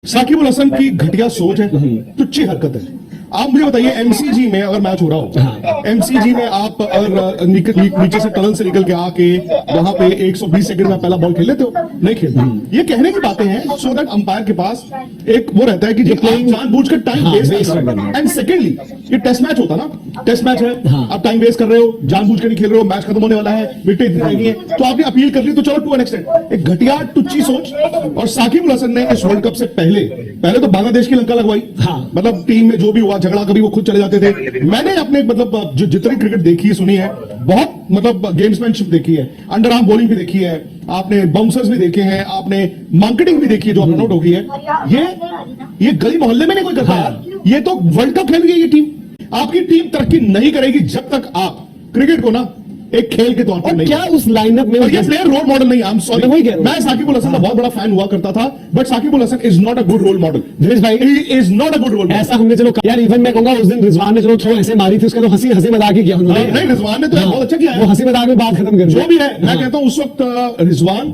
साकिब अल हसन की घटिया सोच है, तुच्छी हरकत है। आप मुझे बताइए, एमसीजी में अगर मैच हो रहा हो, एमसीजी में आप अगर नीचे से टनल से निकल के आके वहां पे 120 सेकंड में पहला बॉल खेल लेते हो? नहीं खेलते। ये कहने की बातें हैं सो दैट अंपायर के पास एक वो रहता है कि जानबूझकर टाइम वेस्ट करना। एंड सेकेंडली, ये टेस्ट मैच होता ना, टेस्ट मैच है, आप टाइम वेस्ट कर रहे हो, जानबूझकर नहीं खेल रहे हो, मैच खत्म होने वाला है, विकेट इतनी नहीं है, तो आपने अपील कर ली, तो चलो टू एन एक्सटेंट। एक घटिया टुच्ची सोच। और साकिब अल हसन ने इस वर्ल्ड कप से पहले तो बांग्लादेश की लंका लगवाई। मतलब टीम में जो भी हुआ झगड़ा, कभी वो खुद चले जाते थे। मैंने अपने मतलब जो जितनी क्रिकेट देखी है, सुनी है, बहुत मतलब गेम्समैनशिप देखी है, अंडर आर्म बॉलिंग भी देखी है, आपने बाउंसर्स भी देखे हैं, आपने मार्केटिंग भी देखी है जो अपना आउट हो गई है। ये गली मोहल्ले में नहीं कोई करता यार। ये तो वर्ल्ड कप खेल गई ये टीम। आपकी टीम तरक्की नहीं करेगी जब तक आप क्रिकेट को ना एक खेल के तौर पर नहीं। क्या उस लाइनअप में ये प्लेयर रोल मॉडल नहीं। आई एम सॉरी, मैं साकिब अल हसन का बहुत बड़ा फैन हुआ करता था, but Shakib Al Hasan is not a good role model. Dinesh भाई, he is not a good role model. ऐसा हमने चलो यार, इवन मैं कहूंगा उस दिन रिजवान ने चलो थ्रो ऐसे मारी थी, उसका तो हंसी मजाक ही किया उन्होंने। नहीं, रिजवान ने तो बहुत अच्छा किया है, वो हंसी मजाक में बात खत्म कर जो भी है। मैं कहता हूं उस वक्त रिजवान,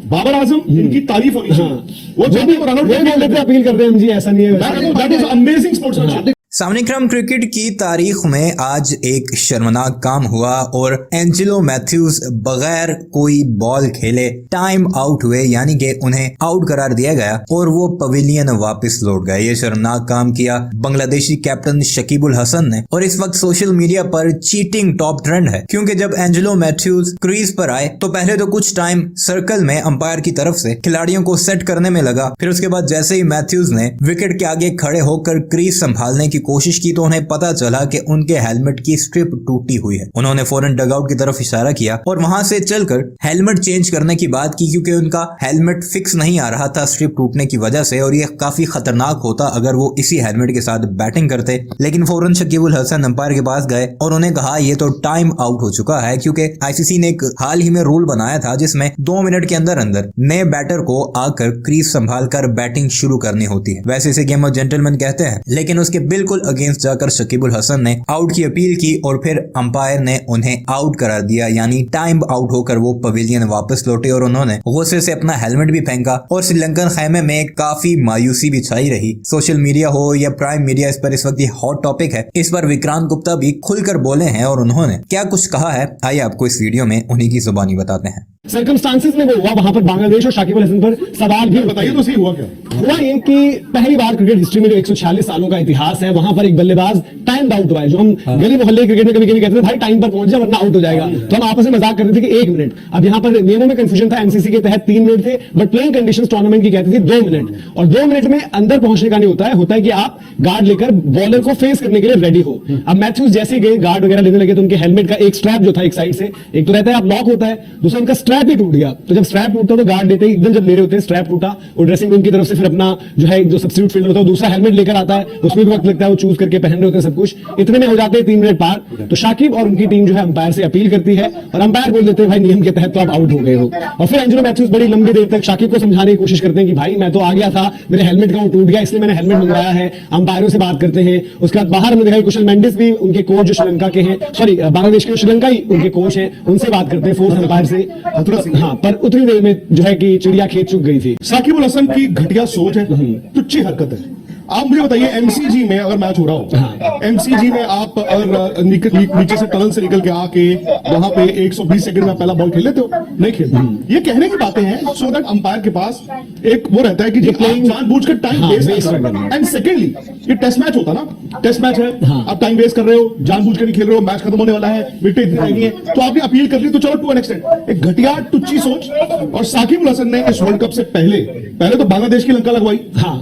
बाबर आजम, इनकी तारीफ होनी चाहिए। वो जो भी रन आउट अपील करते हैं हम जी, ऐसा नहीं है। That is amazing sportsmanship. सामने क्रम क्रिकेट की तारीख में आज एक शर्मनाक काम हुआ और एंजेलो मैथ्यूज बगैर कोई बॉल खेले टाइम आउट हुए, यानी कि उन्हें आउट करार दिया गया और वो पवेलियन वापस लौट गए। ये शर्मनाक काम किया बांग्लादेशी कैप्टन शकीब उल हसन ने और इस वक्त सोशल मीडिया पर चीटिंग टॉप ट्रेंड है, क्योंकि जब एंजेलो मैथ्यूज क्रीज पर आए तो पहले तो कुछ टाइम सर्कल में अंपायर की तरफ से खिलाड़ियों को सेट करने में लगा। फिर उसके बाद जैसे ही मैथ्यूज ने विकेट के आगे खड़े होकर क्रीज संभालने की कोशिश की तो उन्हें पता चला कि उनके हेलमेट की स्ट्रिप टूटी हुई है। उन्होंने फौरन डगआउट की तरफ इशारा किया और वहां से चलकर हेलमेट चेंज करने की बात की, क्योंकि उनका हेलमेट फिक्स नहीं आ रहा था स्ट्रिप टूटने की वजह से, और ये काफी खतरनाक होता अगर वो इसी हेलमेट के साथ बैटिंग करते। लेकिन फौरन शकीब उल हसन अंपायर के पास गए और उन्हें कहा ये तो टाइम आउट हो चुका है, क्योंकि आईसीसी ने एक हाल ही में रूल बनाया था जिसमें 2 मिनट के अंदर अंदर नए बैटर को आकर क्रीज संभाल कर बैटिंग शुरू करनी होती है। वैसे इसे गेम ऑफ जेंटलमैन कहते हैं, लेकिन उसके बिल्कुल अगेंस्ट जाकर शकीब उल हसन ने आउट की अपील की और फिर अंपायर ने उन्हें आउट करार दिया, यानी टाइम आउट होकर वो पवेलियन वापस लौटे और उन्होंने गुस्से से अपना हेलमेट भी फेंका। और श्रीलंकन खेमे में काफी मायूसी भी छाई रही। सोशल मीडिया हो या प्राइम मीडिया, इस पर इस वक्त ये हॉट टॉपिक है। इस पर विक्रांत गुप्ता भी खुलकर बोले हैं और उन्होंने क्या कुछ कहा है, आइए आपको इस वीडियो में उन्हीं की जुबानी बताते हैं। सर्कमस्टांसेस में वो हुआ, वहां पर बांग्लादेश और शाकिब अल हसन पर सवाल भी बताइए तो सही हुआ क्या? हुआ ये कि पहली बार क्रिकेट हिस्ट्री में जो 146 सालों का इतिहास है, वहां पर एक बल्लेबाज टाइम आउट हुआ है। जो हम गली मोहल्ले क्रिकेट में कभी कभी कहते थे भाई टाइम पर पहुंच जा वरना आउट हो जाएगा, तो हम आपस में मजाक करते थे कि 1 मिनट। अब यहाँ पर नियमों में कंफ्यूजन था, एमसीसी के तहत 3 मिनट थे, बट प्लेइंग कंडीशंस टूर्नामेंट की कहती थी 2 मिनट। और 2 मिनट में अंदर पहुंचने का नहीं होता है कि आप गार्ड लेकर बॉलर को फेस करने के लिए रेडी हो। अब मैथ्यूज जैसे ही गए गार्ड वगैरह लेने लगे तो उनके हेलमेट का एक स्ट्रैप जो था एक साइड से, एक तो रहता है आप लॉक होता है, दूसरा उनका स्ट्रैप ही टूट गया। तो जब स्ट्रैप टूटता तो गार्ड लेते ही एकदम जब ले रहे होते हैं स्ट्रैप टूटा और ड्रेसिंग रूम की तरफ से फिर अपना जो है जो सब्स्टिट्यूट फील्डर होता है दूसरा हेलमेट लेकर आता है, उसमें भी वक्त लगता है, वो चूज करके पहन रहे होते हैं सब कुछ। इतने में हो जाते हैं 3 मिनट पार। तो शाकिब और उनकी टीम जो है अंपायर से अपील करती है और अंपायर बोल देते हैं भाई नियम के तहत तो आप आउट हो गए हो। और फिर एंजेलो मैथ्यूज बड़ी लंबी देर तक शाकिब को समझाने की कोशिश करते हैं कि भाई मैं तो आ गया था, मेरे हेलमेट का वो टूट गया इसलिए मैंने हेलमेट मंगवाया है। अंपायरों से बात करते हैं। उसके बाद बाहर हमने देखा कुशल मेंडिस भी उनके कोच जो श्रीलंका के हैं, सॉरी बांग्लादेश के श्रीलंका ही उनके कोच हैं, उनसे बात करते हैं फोर्स अंपायर से। हाँ, पर उतनी देर में जो है कि चिड़िया खेत चुक गई थी। साकिब अल हसन की घटिया सोच है, तुच्छी हरकत है। आप मुझे बताइए, एमसीजी में अगर मैच हो रहा हो, एमसीजी में आप अगर नीचे से टनल से निकल के आके वहां पे 120 सेकंड में पहला बॉल खेल लेते हो? नहीं खेलते। ये कहने की बातें हैं सो दैट अंपायर के पास एक वो रहता है कि जानबूझकर टाइम वेस्ट करना। एंड सेकेंडली, ये टेस्ट मैच होता ना, टेस्ट मैच है, आप टाइम वेस्ट कर रहे हो, जानबूझकर नहीं खेल रहे हो, मैच खत्म होने वाला है, विकेट इतनी नहीं है, तो आपने अपील कर ली, तो चलो टू एन एक्सटेंट। एक घटिया टुच्ची सोच। और साकिब अल हसन ने इस वर्ल्ड कप से पहले तो बांग्लादेश की लंका लगवाई।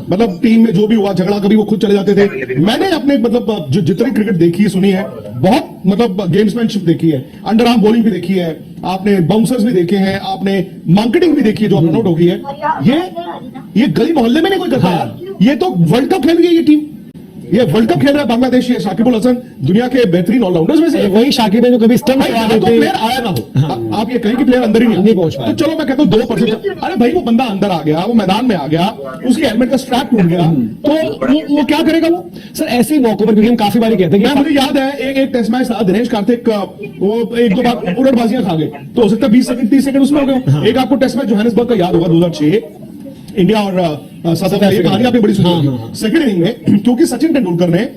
मतलब टीम में जो भी हुआ झगड़ा, कभी वो खुद चले जाते थे। मैंने अपने मतलब जो जितनी क्रिकेट देखी है सुनी है, बहुत मतलब गेम्समैनशिप देखी है, अंडर आर्म बॉलिंग भी देखी है, आपने बाउंसर्स भी देखे हैं, आपने मार्केटिंग भी देखी है जो अपना आउट हो गई है। ये गली मोहल्ले में नहीं कोई करता यार। ये तो वर्ल्ड कप खेल गई ये टीम। ये वर्ल्ड कप खेल रहा है बांग्लादेश। ये साकिब अल हसन दुनिया के बेहतरीन ऑलराउंडर्स में से वही शाकिब है जो कभी स्टंप तो प्लेयर आया ना हो। आप ये कहें कि प्लेयर अंदर ही नहीं पहुंच पाया, तो चलो मैं कहता हूं 2%। अरे भाई वो बंदा अंदर आ गया, वो मैदान में आ गया, उसकी हेलमेट का स्ट्रैप टूट गया, तो वो क्या करेगा वो? सर ऐसे मौकों पर, क्योंकि हम काफी बार कहते हैं, मुझे याद है एक टेस्ट मैच था, दिनेश कार्तिक वो 1-2 बार उड़दबाजियां खा गए, तो हो सकता है 20 सेकंड 30 सेकंड उसमें हो गए। एक आपको टेस्ट मैच जोहानिसबर्ग का याद होगा 2006, इंडिया और साउथ अफ्रीका, ये कहानी आपने बड़ी सुनी। सेकंड इनिंग में क्योंकि सचिन तेंदुलकर ने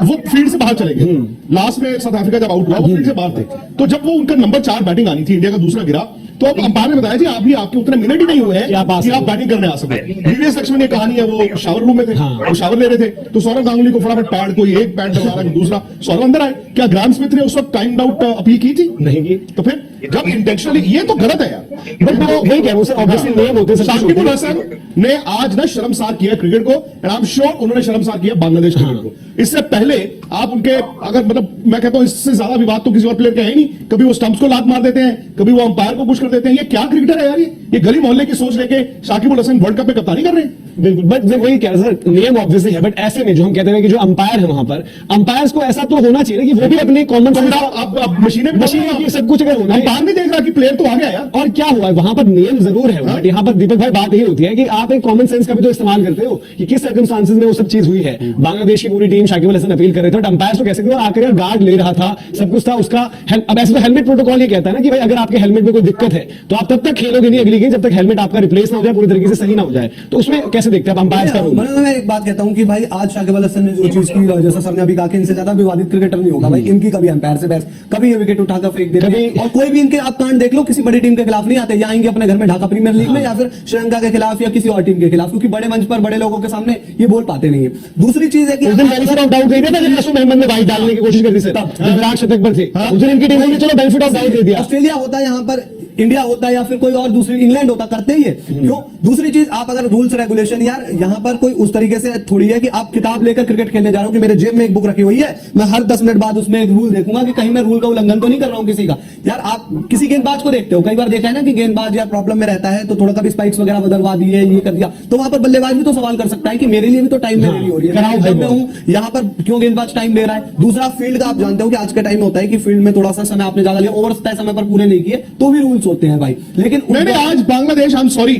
वो फील्ड से बाहर चले गए, लास्ट में साउथ अफ्रीका जब आउट हुआ वो फील्ड से बाहर थे, तो जब वो उनका नंबर 4 बैटिंग आनी थी, इंडिया का दूसरा गिरा, तो अब अंपायर ने बताया जी अभी आपके उतने मिनट ही नहीं हुए हैं कि आप बैटिंग करने आ सके। वीवीएस लक्ष्मण की कहानी है, वो शावर रूम में थे, वो शावर ले रहे थे, तो सौरव गांगुली को फटाफट पैड, कोई एक पैड डलवा रहा है, दूसरा सौरव अंदर आए। क्या ग्राम स्मिथ ने उस वक्त टाइम आउट अपील की थी? नहीं की। तो फिर जब इंटेंशनली, ये तो गलत है यार। बट मैं वही कह रहा हूँ सर, ऑब्वियसली नियम होते हैं। शाकिब अल हसन ने आज ना शर्मसार किया क्रिकेट को, एंड आई एम श्योर उन्होंने शर्मसार किया बांग्लादेश क्रिकेट को। इससे पहले आप उनके, अगर मतलब मैं कहता हूं इससे ज्यादा विवाद तो किसी और प्लेयर का है नहीं। कभी वो स्टंप्स को लात मार देते हैं, कभी वो अंपायर को पुश कर देते हैं। ये क्या क्रिकेटर है यार, ये गली मोहल्ले की सोच लेके शाकिब अल हसन वर्ल्ड कप में कप्तानी कर रहे हैं। बिल्कुल, बट मैं वही कह रहा सर, नियम ऑब्वियसली है, बट ऐसे में जो हम कहते हैं कि जो अंपायर है वहां पर, अंपायर्स को ऐसा तो होना चाहिए कि वो भी अपने कॉमन सेंस, अब मशीनें मशीन सब कुछ अगर होना है, अंपायर नहीं देख रहा कि प्लेयर तो आ गया यार। और क्या हुआ है वहां पर, नियम जरूर है, बट यहाँ पर दीपक भाई बात यही होती है कि आप एक कॉमन सेंस का भी तो इस्तेमाल करते हो कि किस सर्कमस्टांसेस में वो सब चीज हुई है। बांग्लादेश की पूरी टीम शाकिब अल हसन अपील कर रहे थे, बट अंपायर तो कैसे आकर गार्ड ले रहा था, सब कुछ था उसका। अब ऐसे तो हेलमेट प्रोटोकॉल ये कहता है ना कि भाई अगर आपके हेलमेट में कोई दिक्कत है तो आप तब तक खेलोगे नहीं अगली गेम जब तक हेलमेट आपका रिप्लेस ना हो जाए, पूरी तरीके से सही ना हो जाए। तो उसमें कैसे देखते हैं आप अंपायर का? मैं एक बात कहता हूं कि भाई आज शाकिब अल हसन ने जो चीज की, जैसा सबने अभी कहा कि इनसे ज्यादा विवादित क्रिकेटर नहीं होगा भाई। इनकी कभी अंपायर से बहस, कभी ये विकेट उठाकर फेंक देते हैं, और कोई भी इनके आप कांड देख लो, किसी बड़ी टीम के खिलाफ नहीं आते, या आएंगे अपने घर में ढाका प्रीमियर लीग में या फिर श्रीलंका के खिलाफ या किसी और टीम के खिलाफ, क्योंकि बड़े मंच पर बड़े लोगों के सामने ये बोल पाते नहीं है। दूसरी चीज है कि उस दिन बेनिफिट ऑफ डाउट दे दिया था जब नसूम अहमद ने वाइड डालने की कोशिश कर दी सर, जब विराट शतक पर थे, उस दिन इनकी टीम ने चलो बेनिफिट ऑफ डाउट दे दिया। ऑस्ट्रेलिया होता है, यहाँ पर इंडिया होता है, या फिर कोई और दूसरी इंग्लैंड होता, करते ही है क्यों? दूसरी चीज, आप अगर रूल्स रेगुलेशन, यार यहाँ पर कोई उस तरीके से थोड़ी है कि आप किताब लेकर क्रिकेट खेलने जा रहे हो कि मेरे जेब में एक बुक रखी हुई है, मैं हर 10 मिनट बाद उसमें एक रूल देखूंगा कि कहीं मैं रूल का उल्लंघन तो नहीं कर रहा हूं किसी का। यार आप किसी गेंदबाज को देखते हो, कई बार देखा है ना कि गेंदबाज यार प्रॉब्लम में रहता है तो थोड़ा कभी स्पाइक्स वगैरह बदलवा दिए, ये कर दिया, तो वहां पर बल्लेबाज भी तो सवाल कर सकता है कि मेरे लिए भी तो टाइम में हो रही है, मैं हूं यहाँ पर, क्यों गेंदबाज टाइम ले रहा है? दूसरा, फील्ड का आप जानते हो कि आज का टाइम होता है कि फील्ड में थोड़ा सा समय आपने ज्यादा लिया, ओवर्स तय समय पर पूरे नहीं किए तो भी रूल्स होते हैं भाई। लेकिन नहीं, आज Bangladesh, I am sorry,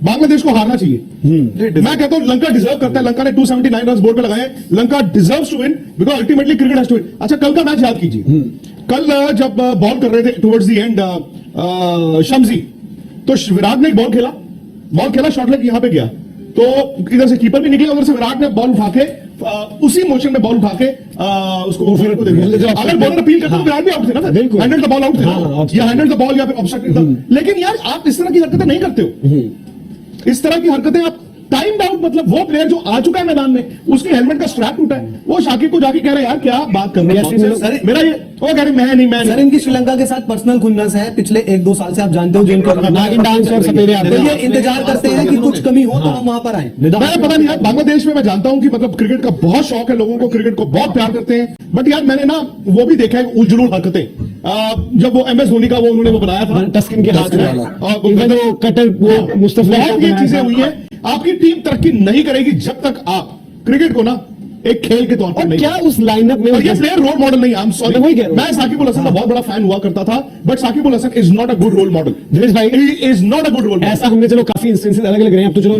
Bangladesh को हारना चाहिए। मैं कहता हूं लंका डिजर्व करता है। लंका ने 279 रन बोर्ड पे लगाए। Lanka deserves to win because ultimately cricket has to win. अच्छा, कल का मैच याद कीजिए। कल जब बॉल कर रहे थे टुवर्ड्स द एंड शम्सी, तो विराट ने एक बॉल खेला, शॉट लेग यहां पे गया, तो इधर से कीपर भी निकले, उधर से विराट ने बॉल उठा के उसी मोशन में बॉल उठा के उसको ओफर को दे दिया। अगर बॉलर अपील करता तो विराट भी आउट थे ना, हैंडल द बॉल आउट थे, या हैंडल द बॉल या फिर ऑब्स्ट्रक्ट था। लेकिन यार आप इस तरह की हरकतें नहीं करते हो। इस तरह की हरकतें आप टाइम आउट, मतलब वो प्लेयर जो आ चुका है मैदान में, उसके हेलमेट का स्ट्रैप टूटा है, वो शाकिब को जाके कह रहे हैं यार क्या बात कर रहे हैं, मेरा ये, वो कह रहे मैं सर, इनकी श्रीलंका के साथ पर्सनल खुन्नस है पिछले 1-2 साल से, आप जानते हो, जिनको नागिन डांस और सपेरे आते तो हैं, ये इंतजार करते हैं कि कुछ कमी हो तो हम वहां पर आए। मैं पता नहीं यार, बांग्लादेश में मैं जानता हूं कि मतलब क्रिकेट का बहुत शौक है लोगों को, क्रिकेट को बहुत प्यार करते हैं, बट यार मैंने ना वो भी देखा है उलझुल हरकतें, जब वो MS धोनी का वो उन्होंने वो बनाया था टस्किन के हाथ में, और उनका जो कटर वो मुस्तफा, बहुत ये चीजें हुई है। आपकी टीम तरक्की नहीं करेगी जब तक आप क्रिकेट को ना एक खेल के तौर पर नहीं। क्या उस लाइनअप में, और ये प्लेयर रोल मॉडल नहीं, आई एम सॉरी, वही कह रहा हूं। मैं साकिब अल हसन का बहुत बड़ा फैन हुआ करता था, but Shakib Al Hasan is not a good role model. Dinesh भाई, he is not a good role model. ऐसा हमने चलो काफी इंस्टेंसेस अलग अलग रहे हैं, अब तो चलो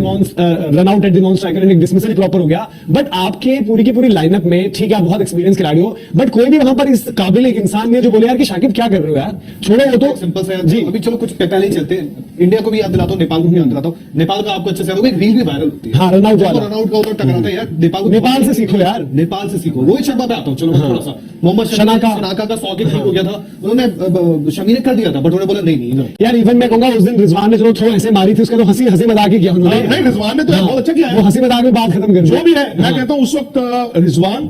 run out at the non striker end dismissal proper हो गया, बट आपके पूरी की पूरी लाइनअप में ठीक है आप बहुत एक्सपीरियंस खिलाड़ी हो, बट कोई भी वहां पर इस काबिल एक इंसान नहीं है जो बोले यार कि शाकिब क्या कर रहे हो यार, छोड़ो वो तो सिंपल से जी। अभी चलो कुछ पहले ही चलते हैं, इंडिया को भी याद दिलाता हूँ, नेपाल को भी याद दिलाता हूँ। नेपाल का आपको अच्छे से एक रील भी वायरल होती है, हाँ, रन आउट वाला, रन आउट का उधर टकराता है यार, नेपाल से सीखो यार, नेपाल से सीखो। रोहित शर्मा पे आता हूँ, चलो थोड़ा सा, मोहम्मद शनाका का 100 के ठीक हो गया था, उन्होंने शमी ने कर दिया था, बट उन्होंने बोला नहीं यार। इवन मैं कहूंगा उस दिन रिजवान ने चलो थ्रो ऐसे मारी थी, उसका तो हंसी मजाक ही किया उन्होंने। नहीं, रिजवान ने तो बहुत अच्छा किया है, वो हंसी मजाक में बात खत्म कर जो भी है। मैं कहता हूँ उस वक्त रिजवान,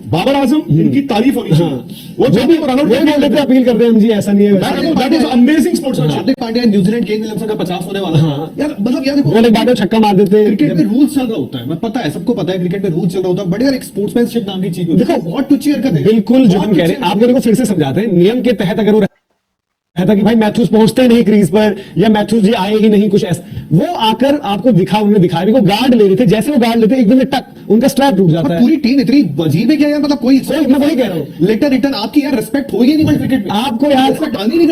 बाबर आजम, इनकी तारीफ होनी चाहिए। वो जो भी रन आउट अपील करते हैं हम जी, ऐसा नहीं है, that is amazing sportsmanship. Hardik Pandya, New Zealand, Kane Williamson का 50 होने वाला है यार, मतलब यार वो एक बात है, छक्का मार देते। क्रिकेट में रूल्स चल रहा होता है, मैं पता है, सबको पता है क्रिकेट में रूल्स चल रहा होता है, बट यार एक स्पोर्ट्समैनशिप नाम की चीज होती है, देखो बहुत टुच्ची हरकत है। बिल्कुल जो हम कह रहे हैं, आप मेरे को फिर से समझाते हैं, नियम के तहत अगर वो था कि भाई मैथ्यूज पहुंचते नहीं क्रीज पर, या मैथ्यूज जी आए ही नहीं, कुछ ऐसा, वो आकर आपको दिखा, उन्होंने दिखाया को गार्ड ले रहे थे, जैसे वो गार्ड लेते एकदम से टक उनका स्ट्रैप टूट जाता है। पूरी टीम इतनी अजीब है क्या यार, मतलब कोई मैं वही कह रहा हूँ, लेटर रिटर्न आपकी यार रिस्पेक्ट होगी नहीं वर्ल्ड क्रिकेट में, आपको यार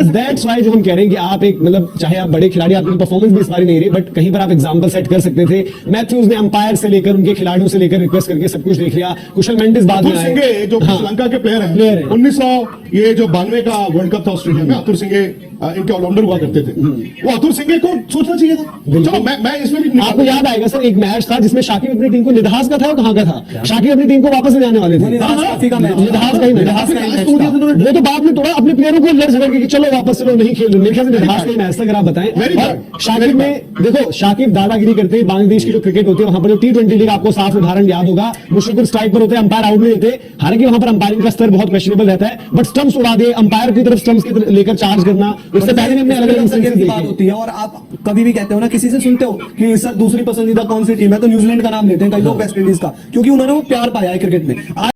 दैट्स व्हाई जो हम कह रहे हैं कि आप एक मतलब चाहे आप बड़े खिलाड़ी, आपकी परफॉर्मेंस भी इस बार नहीं रही, बट कहीं पर आप एग्जांपल सेट कर सकते थे। मैथ्यूज ने अंपायर से लेकर उनके खिलाड़ियों से लेकर रिक्वेस्ट करके सब कुछ देख लिया। कुशल मेंडिस बाद में आए, जो श्रीलंका के प्लेयर हैं, 1992 का वर्ल्ड कप था ऑस्ट्रेलिया में, अतुर सिंह इनके ऑलराउंडर हुआ करते थे, वो अतुल सिंघे को सोचना चाहिए था। चलो मैं इसमें भी आपको याद आएगा सर एक मैच था जिसमें शाकिब अपनी टीम को निधास का था और कहाँ का था, शाकिब अपनी टीम को वापस ले आने वाले थे, निधास काफी का मैच, निधास का ही मैच, निधास का ही मैच वो था। तो बाद में थोड़ा अपने प्लेयरों को लड़ झगड़ के कि चलो वापस चलो नहीं खेल, मेरे ख्याल से निधास का ही मैच था अगर आप बताएं। Very और good. शाकिब में देखो शाकिब दादागिरी करते हैं, बांग्लादेश की जो क्रिकेट होती है वहां पर जो T20 लीग आपको साफ उदाहरण याद होगा, मुश्किल स्ट्राइक पर होते हैं, अंपायर आउट नहीं देते, हालांकि वहां पर अंपायरिंग का स्तर बहुत क्वेश्चनेबल रहता है, बट स्टंप्स उड़ा दे, अंपायर की तरफ स्टंप्स की लेकर चार्ज करना, उससे पहले हमने अलग अलग इंस्टेंसेस की बात देखे। होती है। और आप कभी भी कहते हो ना, किसी से सुनते हो कि सर दूसरी पसंदीदा कौन सी टीम है, तो न्यूजीलैंड का नाम लेते हैं कई लोग, वेस्ट इंडीज का, क्योंकि उन्होंने वो प्यार पाया है क्रिकेट में।